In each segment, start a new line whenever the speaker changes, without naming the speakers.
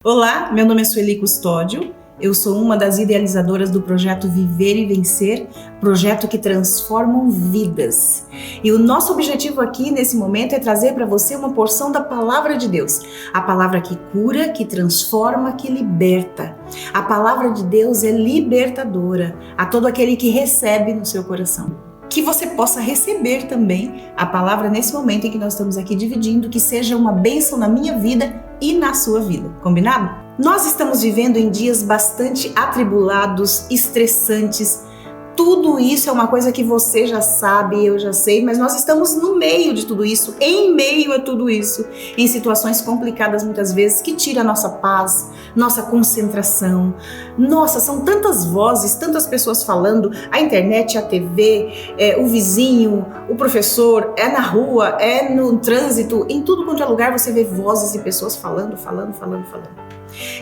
Olá, meu nome é Sueli Custódio, eu sou uma das idealizadoras do projeto Viver e Vencer, projeto que transforma vidas. E o nosso objetivo aqui nesse momento é trazer para você uma porção da Palavra de Deus, a palavra que cura, que transforma, que liberta. A palavra de Deus é libertadora a todo aquele que recebe no seu coração. Que você possa receber também a palavra nesse momento em que nós estamos aqui dividindo, que seja uma bênção na minha vida e na sua vida, combinado? Nós estamos vivendo em dias bastante atribulados, estressantes. Tudo isso é uma coisa que você já sabe, eu já sei, mas nós estamos no meio de tudo isso, em meio a tudo isso, em situações complicadas muitas vezes, que tira a nossa paz, nossa concentração. Nossa, são tantas vozes, tantas pessoas falando, a internet, a TV, o vizinho, o professor, é na rua, é no trânsito, em tudo quanto é lugar você vê vozes e pessoas falando.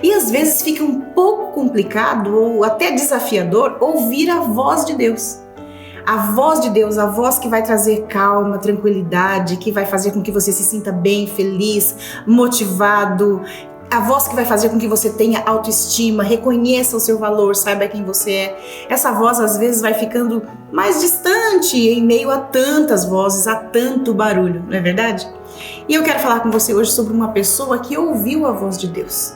E às vezes fica um pouco complicado ou até desafiador ouvir a voz de Deus. A voz de Deus, a voz que vai trazer calma, tranquilidade, que vai fazer com que você se sinta bem, feliz, motivado. A voz que vai fazer com que você tenha autoestima, reconheça o seu valor, saiba quem você é. Essa voz às vezes vai ficando mais distante em meio a tantas vozes, a tanto barulho, não é verdade? E eu quero falar com você hoje sobre uma pessoa que ouviu a voz de Deus.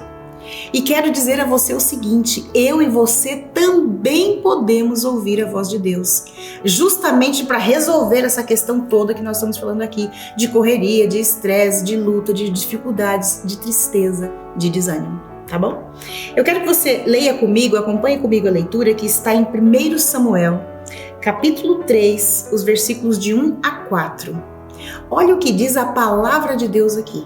E quero dizer a você o seguinte, eu e você também podemos ouvir a voz de Deus, justamente para resolver essa questão toda que nós estamos falando aqui, de correria, de estresse, de luta, de dificuldades, de tristeza, de desânimo, tá bom? Eu quero que você leia comigo, acompanhe comigo a leitura que está em 1 Samuel, capítulo 3, os versículos de 1 a 4. Olha o que diz a palavra de Deus aqui.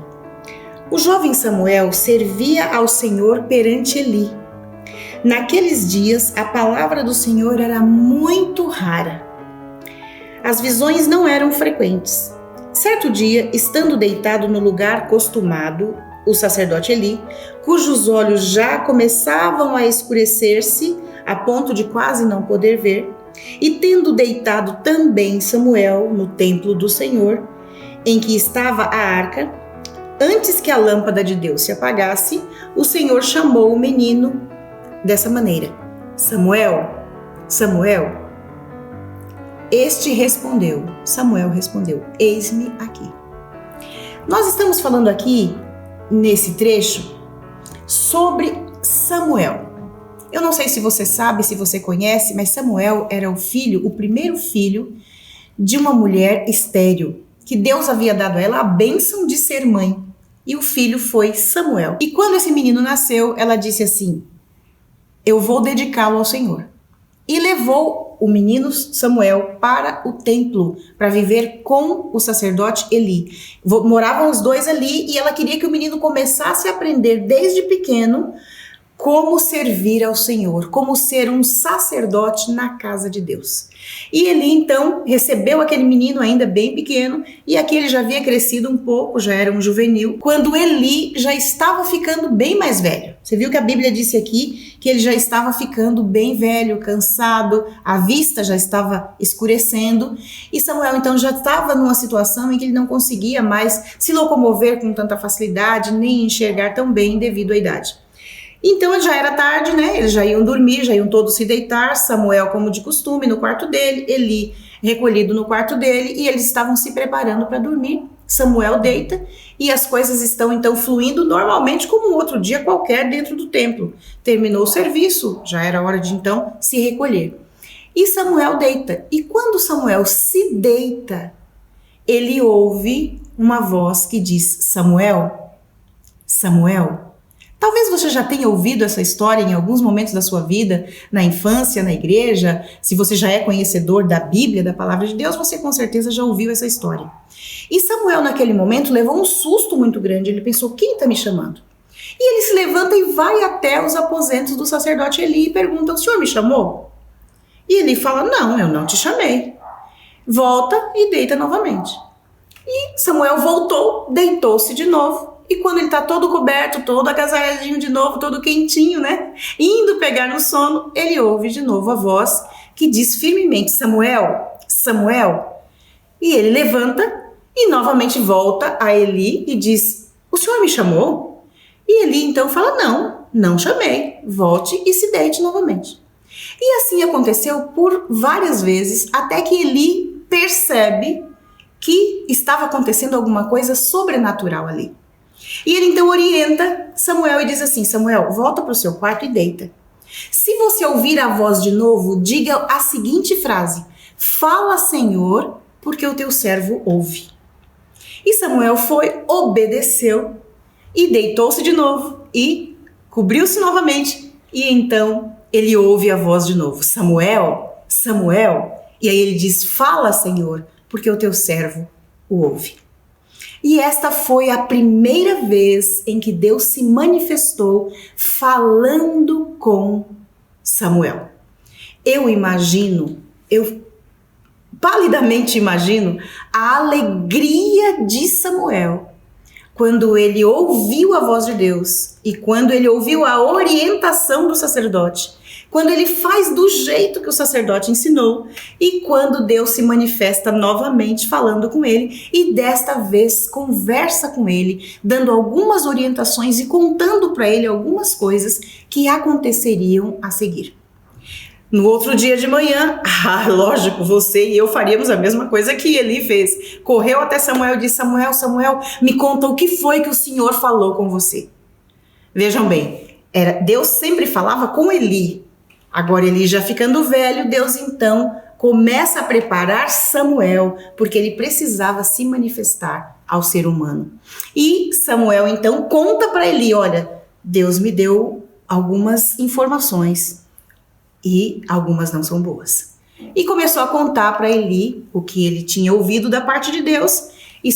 O jovem Samuel servia ao Senhor perante Eli. Naqueles dias, a palavra do Senhor era muito rara. As visões não eram frequentes. Certo dia, estando deitado no lugar costumado, o sacerdote Eli, cujos olhos já começavam a escurecer-se, a ponto de quase não poder ver, e tendo deitado também Samuel no templo do Senhor, em que estava a arca, antes que a lâmpada de Deus se apagasse, o Senhor chamou o menino dessa maneira: Samuel, Samuel. Samuel respondeu, eis-me aqui. Nós estamos falando aqui, nesse trecho, sobre Samuel. Eu não sei se você sabe, se você conhece, mas Samuel era o primeiro filho de uma mulher estéril, que Deus havia dado a ela a bênção de ser mãe. E o filho foi Samuel. E quando esse menino nasceu, ela disse assim: eu vou dedicá-lo ao Senhor. E levou o menino Samuel para o templo, para viver com o sacerdote Eli. Moravam os dois ali e ela queria que o menino começasse a aprender desde pequeno como servir ao Senhor, como ser um sacerdote na casa de Deus. E Eli então recebeu aquele menino ainda bem pequeno, e aqui ele já havia crescido um pouco, já era um juvenil, quando Eli já estava ficando bem mais velho. Você viu que a Bíblia disse aqui que ele já estava ficando bem velho, cansado, a vista já estava escurecendo, e Samuel então já estava numa situação em que ele não conseguia mais se locomover com tanta facilidade, nem enxergar tão bem devido à idade. Então já era tarde, né? Eles já iam dormir, já iam todos se deitar, Samuel como de costume no quarto dele, Eli recolhido no quarto dele, e eles estavam se preparando para dormir. Samuel deita e as coisas estão então fluindo normalmente como um outro dia qualquer dentro do templo. Terminou o serviço, já era hora de então se recolher. E Samuel deita, e quando Samuel se deita, ele ouve uma voz que diz: Samuel, Samuel. Talvez você já tenha ouvido essa história em alguns momentos da sua vida, na infância, na igreja. Se você já é conhecedor da Bíblia, da Palavra de Deus, você com certeza já ouviu essa história. E Samuel, naquele momento, levou um susto muito grande. Ele pensou: quem está me chamando? E ele se levanta e vai até os aposentos do sacerdote Eli e pergunta: o senhor me chamou? E Eli fala: não, eu não te chamei. Volta e deita novamente. E Samuel voltou, deitou-se de novo. E quando ele está todo coberto, todo agasalhadinho de novo, todo quentinho, né? Indo pegar no sono, ele ouve de novo a voz que diz firmemente: Samuel, Samuel. E ele levanta e novamente volta a Eli e diz: o senhor me chamou? E Eli então fala, não chamei, volte e se deite novamente. E assim aconteceu por várias vezes, até que Eli percebe que estava acontecendo alguma coisa sobrenatural ali. E ele então orienta Samuel e diz assim, Samuel, volta para o seu quarto e deita. Se você ouvir a voz de novo, diga a seguinte frase, fala, Senhor, porque o teu servo ouve. E Samuel foi, obedeceu e deitou-se de novo e cobriu-se novamente. E então ele ouve a voz de novo, Samuel, Samuel. E aí ele diz, fala, Senhor, porque o teu servo o ouve. E esta foi a primeira vez em que Deus se manifestou falando com Samuel. Eu palidamente imagino a alegria de Samuel quando ele ouviu a voz de Deus e quando ele ouviu a orientação do sacerdote, quando ele faz do jeito que o sacerdote ensinou e quando Deus se manifesta novamente falando com ele e desta vez conversa com ele, dando algumas orientações e contando para ele algumas coisas que aconteceriam a seguir. No outro dia de manhã, lógico, você e eu faríamos a mesma coisa que Eli fez. Correu até Samuel e disse, Samuel, me conta o que foi que o Senhor falou com você. Vejam bem, Deus sempre falava com Eli. Agora Eli já ficando velho, Deus então começa a preparar Samuel, porque ele precisava se manifestar ao ser humano. E Samuel então conta para Eli, olha, Deus me deu algumas informações e algumas não são boas. E começou a contar para Eli o que ele tinha ouvido da parte de Deus, e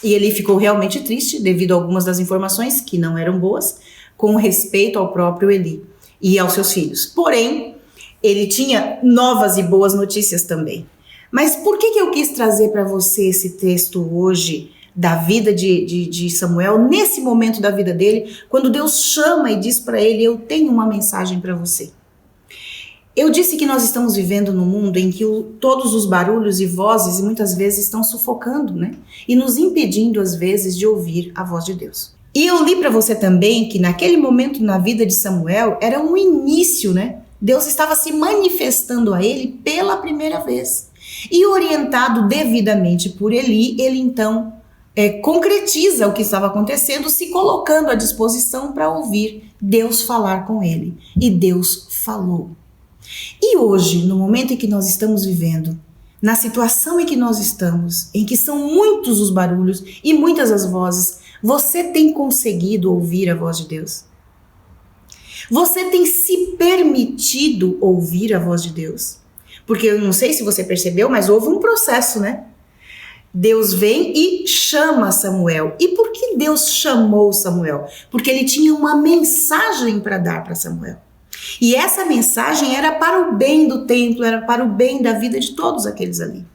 Eli ficou realmente triste devido a algumas das informações que não eram boas, com respeito ao próprio Eli e aos seus filhos. Porém, ele tinha novas e boas notícias também. Mas por que eu quis trazer para você esse texto hoje da vida de Samuel, nesse momento da vida dele, quando Deus chama e diz para ele, eu tenho uma mensagem para você. Eu disse que nós estamos vivendo num mundo em que todos os barulhos e vozes muitas vezes estão sufocando, né? E nos impedindo às vezes de ouvir a voz de Deus. E eu li para você também que naquele momento na vida de Samuel era um início, né? Deus estava se manifestando a ele pela primeira vez. E orientado devidamente por Eli, ele então concretiza o que estava acontecendo, se colocando à disposição para ouvir Deus falar com ele. E Deus falou. E hoje, no momento em que nós estamos vivendo, na situação em que nós estamos, em que são muitos os barulhos e muitas as vozes, você tem conseguido ouvir a voz de Deus? Você tem se permitido ouvir a voz de Deus? Porque eu não sei se você percebeu, mas houve um processo, né? Deus vem e chama Samuel. E por que Deus chamou Samuel? Porque ele tinha uma mensagem para dar para Samuel. E essa mensagem era para o bem do templo, era para o bem da vida de todos aqueles ali.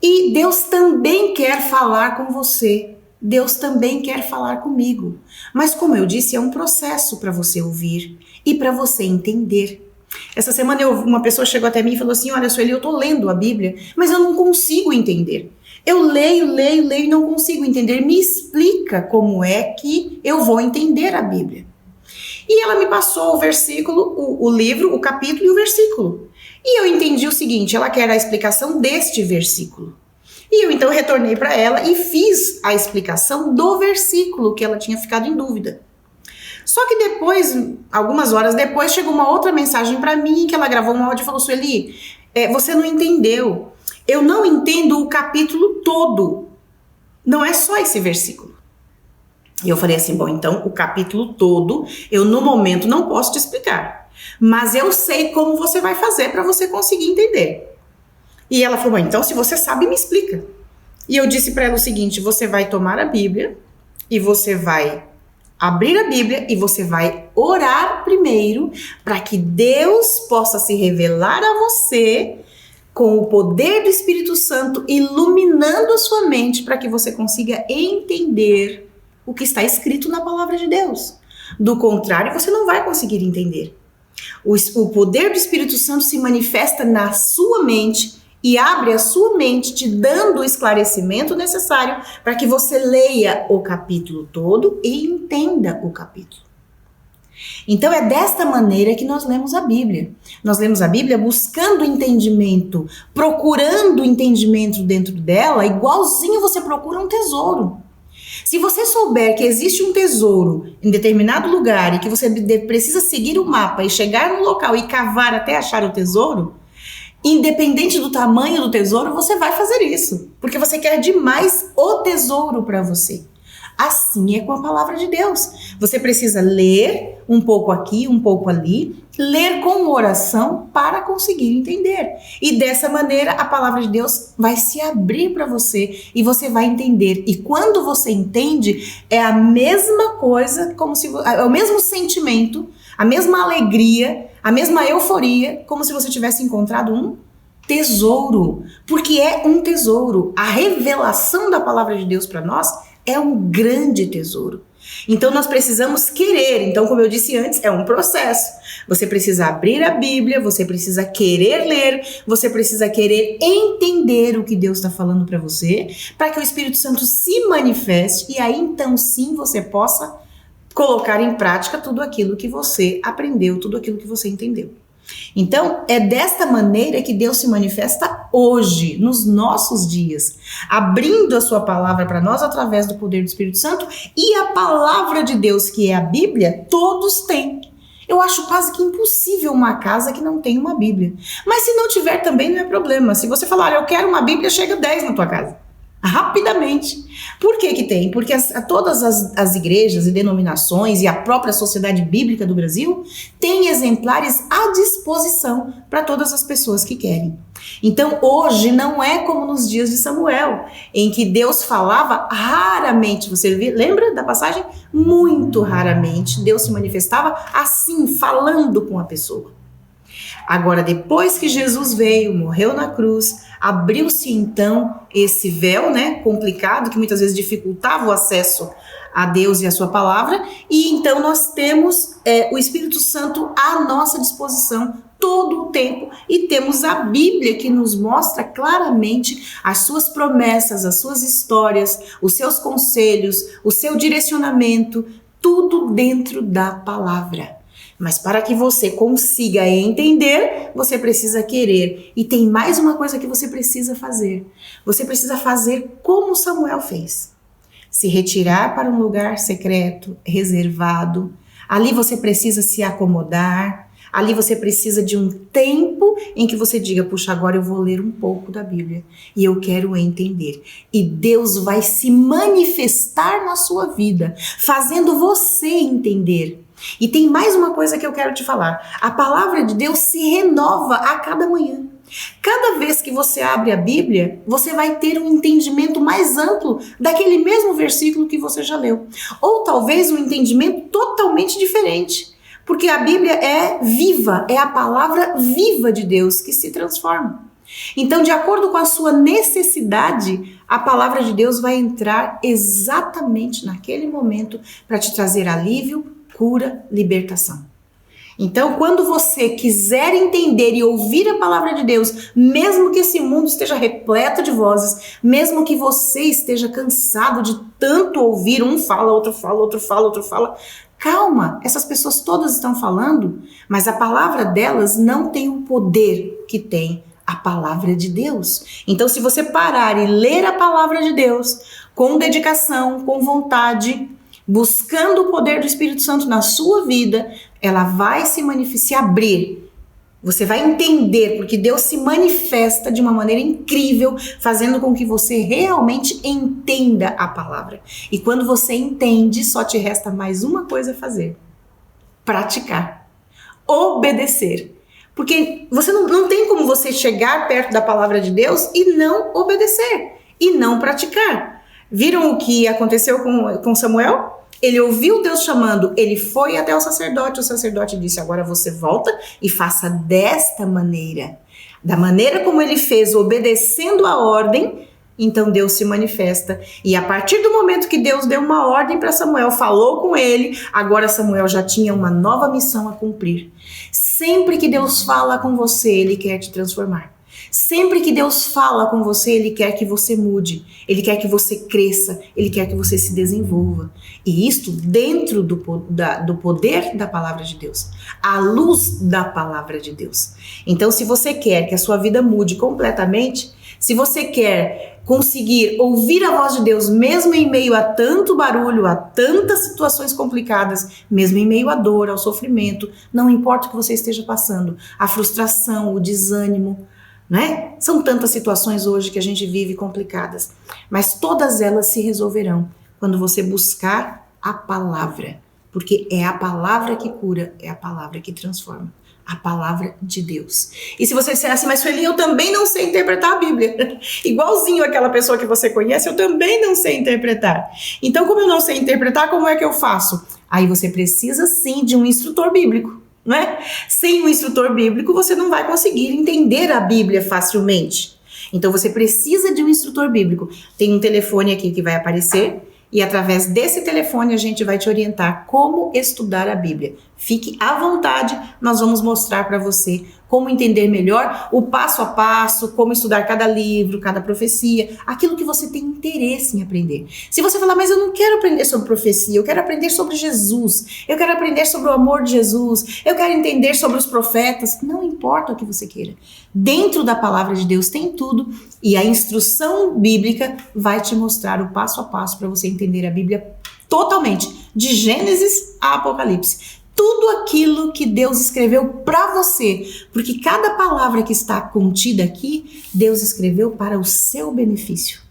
E Deus também quer falar com você. Deus também quer falar comigo. Mas como eu disse, é um processo para você ouvir e para você entender. Essa semana uma pessoa chegou até mim e falou assim, olha, Sueli, eu estou lendo a Bíblia, mas eu não consigo entender. Eu leio e não consigo entender. Me explica como é que eu vou entender a Bíblia. E ela me passou o versículo, o livro, o capítulo e o versículo. E eu entendi o seguinte, ela quer a explicação deste versículo. E eu então retornei para ela e fiz a explicação do versículo que ela tinha ficado em dúvida. Só que depois, algumas horas depois, chegou uma outra mensagem para mim que ela gravou um áudio e falou, Sueli, você não entendeu. Eu não entendo o capítulo todo. Não é só esse versículo. E eu falei assim, bom, então o capítulo todo, eu no momento não posso te explicar. Mas eu sei como você vai fazer para você conseguir entender. E ela falou, bom, então se você sabe, me explica. E eu disse para ela o seguinte, você vai tomar a Bíblia e você vai abrir a Bíblia e você vai orar primeiro para que Deus possa se revelar a você com o poder do Espírito Santo, iluminando a sua mente para que você consiga entender o que está escrito na palavra de Deus. Do contrário, você não vai conseguir entender. O poder do Espírito Santo se manifesta na sua mente e abre a sua mente, te dando o esclarecimento necessário para que você leia o capítulo todo e entenda o capítulo. Então é desta maneira que nós lemos a Bíblia. Nós lemos a Bíblia buscando entendimento, procurando entendimento dentro dela, igualzinho você procura um tesouro. Se você souber que existe um tesouro em determinado lugar e que você precisa seguir o mapa e chegar no local e cavar até achar o tesouro, independente do tamanho do tesouro, você vai fazer isso, porque você quer demais o tesouro para você. Assim é com a palavra de Deus. Você precisa ler um pouco aqui, um pouco ali, ler com oração para conseguir entender. E dessa maneira a palavra de Deus vai se abrir para você e você vai entender. E quando você entende, é a mesma coisa, é o mesmo sentimento, a mesma alegria, a mesma euforia, como se você tivesse encontrado um tesouro. Porque é um tesouro. A revelação da palavra de Deus para nós é um grande tesouro. Então nós precisamos querer. Então, como eu disse antes, é um processo. Você precisa abrir a Bíblia, você precisa querer ler, você precisa querer entender o que Deus está falando para você, para que o Espírito Santo se manifeste e aí então sim você possa colocar em prática tudo aquilo que você aprendeu, tudo aquilo que você entendeu. Então, é desta maneira que Deus se manifesta hoje, nos nossos dias, abrindo a sua palavra para nós através do poder do Espírito Santo, e a palavra de Deus, que é a Bíblia, todos têm. Eu acho quase que impossível uma casa que não tenha uma Bíblia. Mas se não tiver também não é problema. Se você falar, eu quero uma Bíblia, chega 10 na tua casa. Rapidamente. Por que que tem? Porque todas as igrejas e denominações e a própria Sociedade Bíblica do Brasil têm exemplares à disposição para todas as pessoas que querem. Então hoje não é como nos dias de Samuel, em que Deus falava raramente. Você lembra da passagem? Muito raramente Deus se manifestava assim, falando com a pessoa. Agora, depois que Jesus veio, morreu na cruz, abriu-se então esse véu, complicado, que muitas vezes dificultava o acesso a Deus e a sua palavra, e então nós temos o Espírito Santo à nossa disposição todo o tempo, e temos a Bíblia que nos mostra claramente as suas promessas, as suas histórias, os seus conselhos, o seu direcionamento, tudo dentro da palavra. Mas para que você consiga entender, você precisa querer. E tem mais uma coisa que você precisa fazer. Você precisa fazer como Samuel fez. Se retirar para um lugar secreto, reservado. Ali você precisa se acomodar. Ali você precisa de um tempo em que você diga, puxa, agora eu vou ler um pouco da Bíblia e eu quero entender. E Deus vai se manifestar na sua vida, fazendo você entender. E tem mais uma coisa que eu quero te falar. A palavra de Deus se renova a cada manhã. Cada vez que você abre a Bíblia, você vai ter um entendimento mais amplo daquele mesmo versículo que você já leu. Ou talvez um entendimento totalmente diferente. Porque a Bíblia é viva, é a palavra viva de Deus que se transforma. Então, de acordo com a sua necessidade, a palavra de Deus vai entrar exatamente naquele momento para te trazer alívio, cura, libertação. Então, quando você quiser entender e ouvir a palavra de Deus, mesmo que esse mundo esteja repleto de vozes, mesmo que você esteja cansado de tanto ouvir, um fala, outro fala, outro fala, outro fala, calma, essas pessoas todas estão falando, mas a palavra delas não tem o poder que tem a palavra de Deus. Então, se você parar e ler a palavra de Deus com dedicação, com vontade, buscando o poder do Espírito Santo na sua vida, ela vai se abrir. Você vai entender, porque Deus se manifesta de uma maneira incrível, fazendo com que você realmente entenda a palavra. E quando você entende, só te resta mais uma coisa a fazer: praticar, obedecer. Porque você não tem como você chegar perto da palavra de Deus e não obedecer, e não praticar. Viram o que aconteceu com Samuel? Ele ouviu Deus chamando, ele foi até o sacerdote disse, agora você volta e faça desta maneira. Da maneira como ele fez, obedecendo a ordem, então Deus se manifesta. E a partir do momento que Deus deu uma ordem para Samuel, falou com ele, agora Samuel já tinha uma nova missão a cumprir. Sempre que Deus fala com você, ele quer te transformar. Sempre que Deus fala com você, Ele quer que você mude, Ele quer que você cresça, Ele quer que você se desenvolva. E isto dentro do poder da palavra de Deus, à luz da palavra de Deus. Então, se você quer que a sua vida mude completamente, se você quer conseguir ouvir a voz de Deus mesmo em meio a tanto barulho, a tantas situações complicadas, mesmo em meio à dor, ao sofrimento, não importa o que você esteja passando, a frustração, o desânimo, né? São tantas situações hoje que a gente vive complicadas, mas todas elas se resolverão quando você buscar a palavra, porque é a palavra que cura, é a palavra que transforma. A palavra de Deus. E se você disser assim, mas Sueli, eu também não sei interpretar a Bíblia. Igualzinho aquela pessoa que você conhece, eu também não sei interpretar. Então, como eu não sei interpretar, como é que eu faço? Aí você precisa sim de um instrutor bíblico, não é? Sem um instrutor bíblico, você não vai conseguir entender a Bíblia facilmente. Então, você precisa de um instrutor bíblico. Tem um telefone aqui que vai aparecer. E através desse telefone a gente vai te orientar como estudar a Bíblia. Fique à vontade, nós vamos mostrar para você como entender melhor o passo a passo, como estudar cada livro, cada profecia, aquilo que você tem interesse em aprender. Se você falar, mas eu não quero aprender sobre profecia, eu quero aprender sobre Jesus, eu quero aprender sobre o amor de Jesus, eu quero entender sobre os profetas, não importa o que você queira. Dentro da palavra de Deus tem tudo e a instrução bíblica vai te mostrar o passo a passo para você entender a Bíblia totalmente, de Gênesis a Apocalipse. Tudo aquilo que Deus escreveu para você, porque cada palavra que está contida aqui, Deus escreveu para o seu benefício,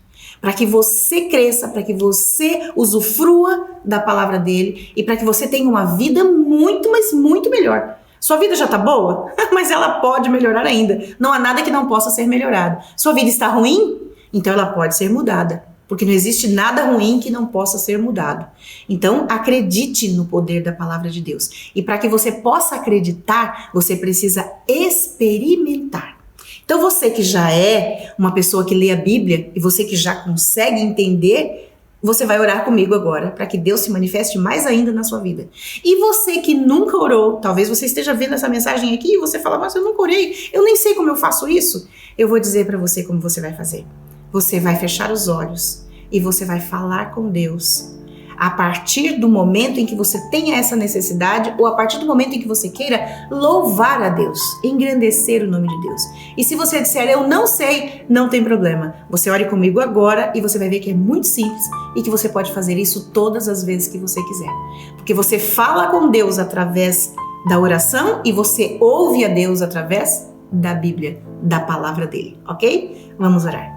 para que você cresça, para que você usufrua da palavra dele e para que você tenha uma vida muito, mas muito melhor. Sua vida já tá boa, mas ela pode melhorar ainda. Não há nada que não possa ser melhorado. Sua vida está ruim? Então ela pode ser mudada. Porque não existe nada ruim que não possa ser mudado. Então, acredite no poder da palavra de Deus. E para que você possa acreditar, você precisa experimentar. Então, você que já é uma pessoa que lê a Bíblia e você que já consegue entender, você vai orar comigo agora para que Deus se manifeste mais ainda na sua vida. E você que nunca orou, talvez você esteja vendo essa mensagem aqui e você fala, mas eu nunca orei, eu nem sei como eu faço isso. Eu vou dizer para você como você vai fazer. Você vai fechar os olhos e você vai falar com Deus a partir do momento em que você tenha essa necessidade ou a partir do momento em que você queira louvar a Deus, engrandecer o nome de Deus. E se você disser, eu não sei, não tem problema. Você ore comigo agora e você vai ver que é muito simples e que você pode fazer isso todas as vezes que você quiser. Porque você fala com Deus através da oração e você ouve a Deus através da Bíblia, da palavra dele, ok? Vamos orar.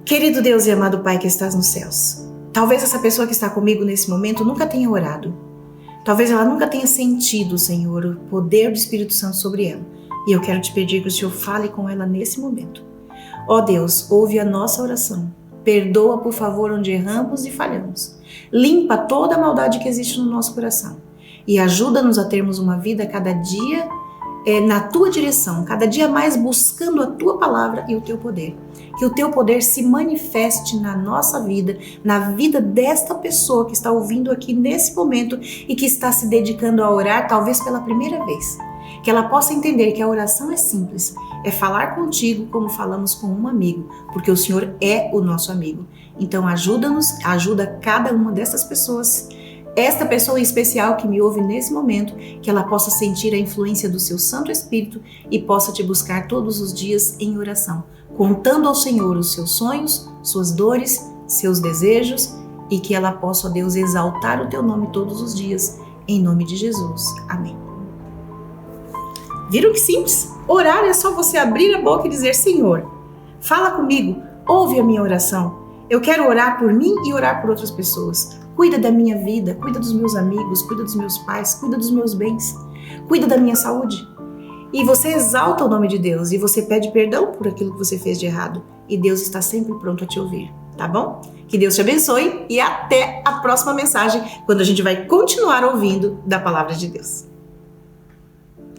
Querido Deus e amado Pai que estás nos céus, talvez essa pessoa que está comigo nesse momento nunca tenha orado. Talvez ela nunca tenha sentido, Senhor, o poder do Espírito Santo sobre ela. E eu quero te pedir que o Senhor fale com ela nesse momento. Ó Deus, ouve a nossa oração. Perdoa, por favor, onde erramos e falhamos. Limpa toda a maldade que existe no nosso coração. E ajuda-nos a termos uma vida cada dia na tua direção, cada dia mais buscando a tua palavra e o teu poder. Que o teu poder se manifeste na nossa vida, na vida desta pessoa que está ouvindo aqui nesse momento e que está se dedicando a orar, talvez pela primeira vez. Que ela possa entender que a oração é simples, é falar contigo como falamos com um amigo, porque o Senhor é o nosso amigo. Então ajuda-nos, ajuda cada uma dessas pessoas, esta pessoa em especial que me ouve nesse momento, que ela possa sentir a influência do seu Santo Espírito e possa te buscar todos os dias em oração, contando ao Senhor os seus sonhos, suas dores, seus desejos e que ela possa, ó Deus, exaltar o teu nome todos os dias, em nome de Jesus. Amém. Viram que simples? Orar é só você abrir a boca e dizer, Senhor, fala comigo, ouve a minha oração. Eu quero orar por mim e orar por outras pessoas. Cuida da minha vida, cuida dos meus amigos, cuida dos meus pais, cuida dos meus bens, cuida da minha saúde. E você exalta o nome de Deus e você pede perdão por aquilo que você fez de errado. E Deus está sempre pronto a te ouvir, tá bom? Que Deus te abençoe e até a próxima mensagem, quando a gente vai continuar ouvindo da palavra de Deus.